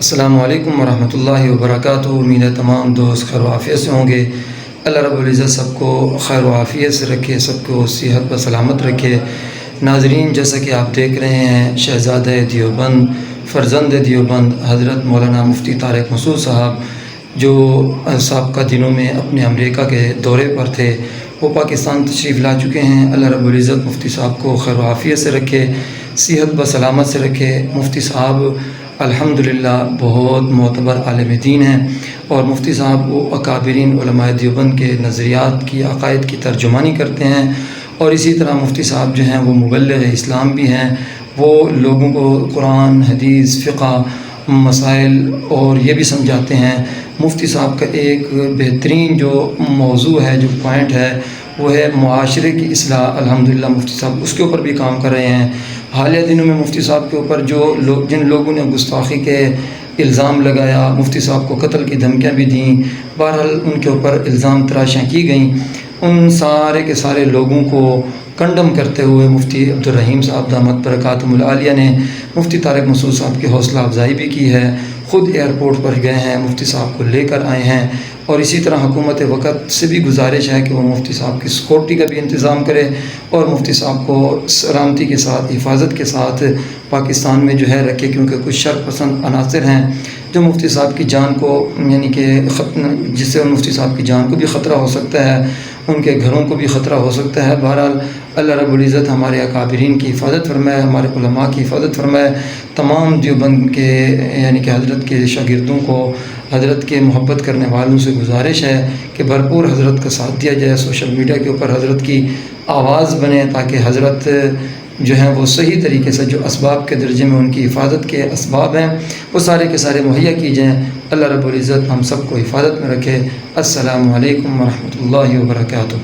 السلام علیکم ورحمۃ اللہ وبرکاتہ۔ امید ہے تمام دوست خیر و عافیت سے ہوں گے۔ اللہ رب العزت سب کو خیر و عافیت سے رکھے، سب کو صحت و سلامت رکھے۔ ناظرین، جیسا کہ آپ دیکھ رہے ہیں، شہزادہ دیوبند، فرزند دیوبند حضرت مولانا مفتی طارق مسعود صاحب جو سابقہ دنوں میں اپنے امریکہ کے دورے پر تھے، وہ پاکستان تشریف لا چکے ہیں۔ اللہ رب العزت مفتی صاحب کو خیر و عافیت سے رکھے، صحت و سلامت سے رکھے۔ مفتی صاحب الحمدللہ بہت معتبر عالم دین ہیں، اور مفتی صاحب وہ اکابرین علماء دیوبند کے نظریات کی، عقائد کی ترجمانی کرتے ہیں، اور اسی طرح مفتی صاحب جو ہیں وہ مبلغ اسلام بھی ہیں۔ وہ لوگوں کو قرآن، حدیث، فقہ مسائل اور یہ بھی سمجھاتے ہیں۔ مفتی صاحب کا ایک بہترین جو موضوع ہے، جو پوائنٹ ہے، وہ ہے معاشرے کی اصلاح۔ الحمدللہ مفتی صاحب اس کے اوپر بھی کام کر رہے ہیں۔ حالیہ دنوں میں مفتی صاحب کے اوپر جن لوگوں نے گستاخی کے الزام لگایا، مفتی صاحب کو قتل کی دھمکیاں بھی دیں، بہرحال ان کے اوپر الزام تراشیاں کی گئیں، ان سارے کے سارے لوگوں کو کنڈم کرتے ہوئے مفتی عبدالرحیم صاحب دامت برکاتہم العالیہ نے مفتی طارق مسعود صاحب کی حوصلہ افزائی بھی کی ہے۔ خود ایئرپورٹ پر گئے ہیں، مفتی صاحب کو لے کر آئے ہیں، اور اسی طرح حکومت وقت سے بھی گزارش ہے کہ وہ مفتی صاحب کی سیکورٹی کا بھی انتظام کرے، اور مفتی صاحب کو سلامتی کے ساتھ، حفاظت کے ساتھ پاکستان میں جو ہے رکھے، کیونکہ کچھ شر پسند عناصر ہیں جو مفتی صاحب کی جان کو، یعنی کہ جس سے مفتی صاحب کی جان کو بھی خطرہ ہو سکتا ہے، ان کے گھروں کو بھی خطرہ ہو سکتا ہے۔ بہرحال اللہ رب العزت ہمارے اکابرین کی حفاظت فرمائے، ہمارے علماء کی حفاظت فرمائے۔ تمام دیوبند کے یعنی کہ حضرت کے شاگردوں کو، حضرت کے محبت کرنے والوں سے گزارش ہے کہ بھرپور حضرت کا ساتھ دیا جائے، سوشل میڈیا کے اوپر حضرت کی آواز بنے، تاکہ حضرت جو ہیں وہ صحیح طریقے سے جو اسباب کے درجے میں ان کی حفاظت کے اسباب ہیں، وہ سارے کے سارے مہیا کی جائیں۔ اللہ رب العزت ہم سب کو حفاظت میں رکھے۔ السلام علیکم ورحمۃ اللہ وبرکاتہ۔